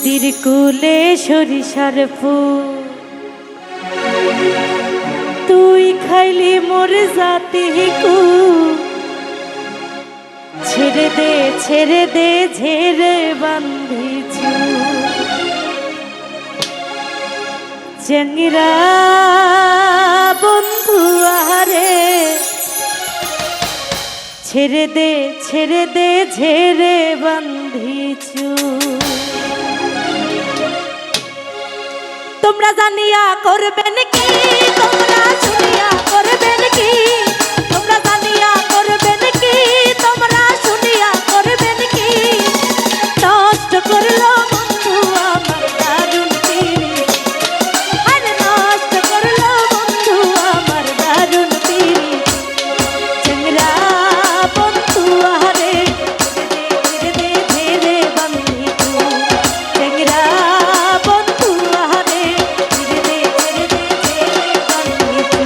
নদীর কূলে সরিষার ফুল তুই খাইলি মোর জাতি কুল। ছেড়ে দে ঝেড়ে বান্ধিছু চেংরা বন্ধু আহারে। ছেড়ে দে ঝেড়ে বান্ধিছু। তোমরা জানিয়া করবেন কি, তোমরা শুনিয়া করবেন কি, তোমরা জানিয়া করবেন কি, তোমরা শুনিয়া করবেন কি। নষ্ট করলো বন্ধু আমার দারুণ পিরিতি, আরে নষ্ট করলো বন্ধু আমার দারুণ পিরিতি। চেংরা বন্ধু আহারে ছেড়ে দে ঝেড়ে বান্ধিছু। চেংরা বন্ধু আহারে ছেড়ে দে ঝেড়ে বান্ধিছু।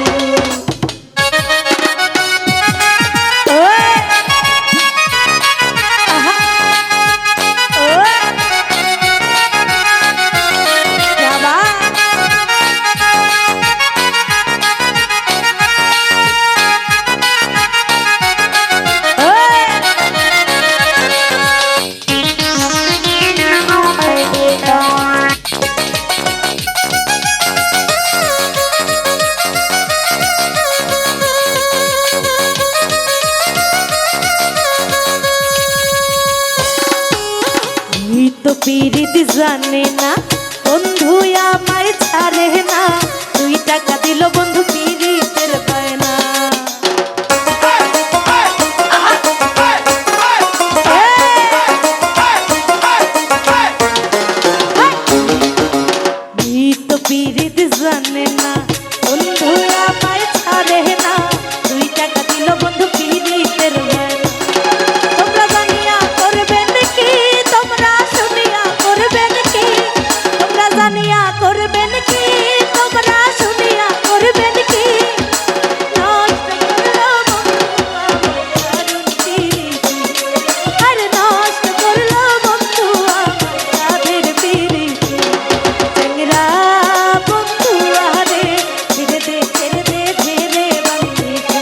তো পিরিতি জানে না বন্ধু আমায় ছাড়ে না। 2 টাকা দিল বন্ধু পিরিতের বায়না। তো পিরিতি জানে না বন্ধু আমায় ছাড়ে না। 2 টাকা দিল বন্ধু পিরিতের বায়না। তোমরা জানিয়া করবেন কি, তোমরা শুনিয়া করবেন কি, তোমরা জানিয়া করবেন কি, তোমরা শুনিয়া করবেন কি। নষ্ট করলো বন্ধু আমার দারুণ পিরিতি, আরে নষ্ট করলো বন্ধু আমার সাধের পিরিতি। চেংরা বন্ধু আহারে ছেড়ে দে ঝেড়ে বান্ধিছু।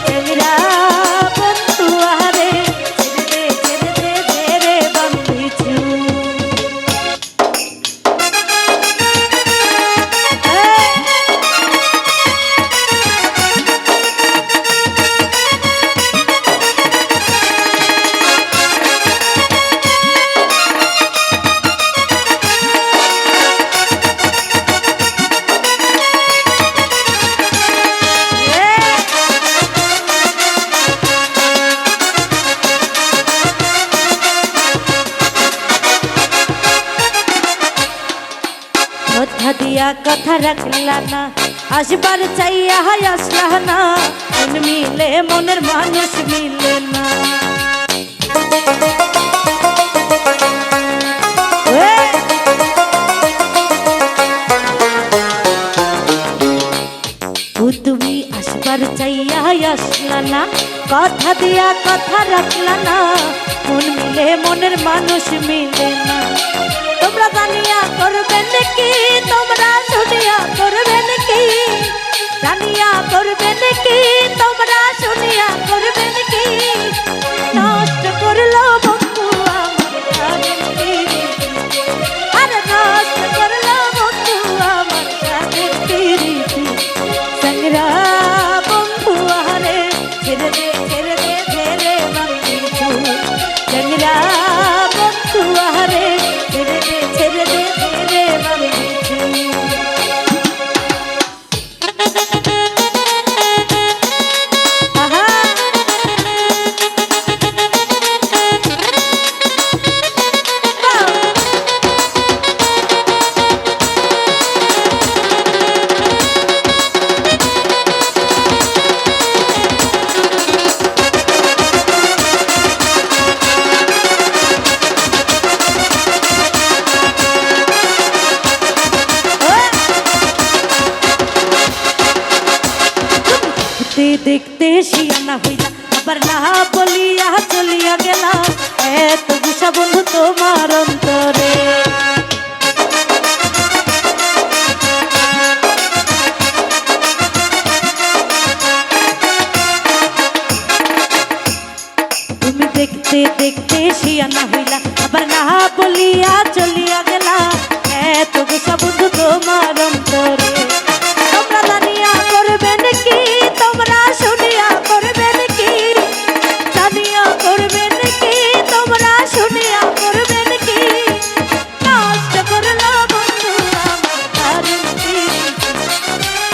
চেংরা বন্ধু আহারে ছেড়ে দে ঝেড়ে বান্ধিছু। কথা দিয়া কথা রাখলা না, আসবার চাইয়া আসলা না। মন মিলে মনের মানুষ মিলে না। তুমি আসবার চাইয়া আসলা না, কথা দিয়া কথা রাখলা না। মন মিলে মনের মানুষ মিলে না। তোমরা জানিয়া করবেন কি, তোমরা শুনিয়া করবেন কি, জানিয়া করবেন কি, তোমরা শুনিয়া করবেন কি। নষ্ট করলো বন্ধু আমার দারুণ পিরিতি, আরে নষ্ট করলো বন্ধু আমার দারুণ পিরিতি। চেংরা বন্ধু আহারে ছেড়ে দে ঝেড়ে বান্ধিছু। চেংরা বন্ধু আহারে ছেড়ে দে ঝেড়ে বান্ধিছু। দেখতে শিয়ানা হইলা, আবার না বলিয়া চলিয়া গেলা। এত গুসা বন্ধু তোমার অন্তরে। বলিয়া চলিয়া গেলা এত গুছা বন্ধু তোমার অন্তরে তোমরা জানিয়া করবেন কি তোমরা শুনিয়া করবেন কি জানিয়া করবেন কি তোমরা শুনিয়া করবেন কি নষ্ট করলো বন্ধু আমার কারের পিরিতি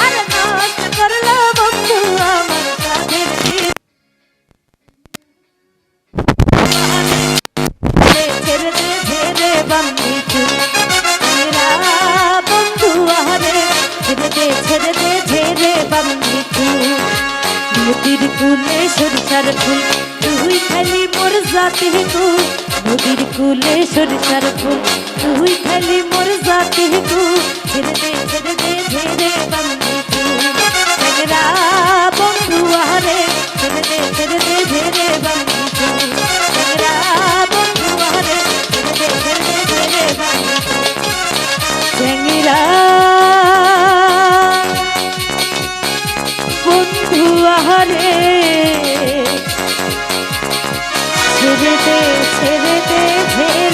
আরে নষ্ট করলো বন্ধু আমার কারের পিরিতি ছেড়ে দে ছেড়ে বান্ধি মেরা বন্ধু আহারে ছেড়ে দে ছেড়ে বান্ধি নদীর কুলে সরিষার ফুল তুই খালি মোর জাতি কুল নদীর কুলে সরিষার ফুল তুই খালি মোর জাতি কুল ছেড়ে দে ছেড়ে বান্ধি মেরা বন্ধু আহারে ছেড়ে দে ছেড়ে বান্ধি মেরা বন্ধু আহারে ছেড়ে দে বান্ধি চ্যাংরা বন্ধু আহারে ছেড়ে দে ছেড়ে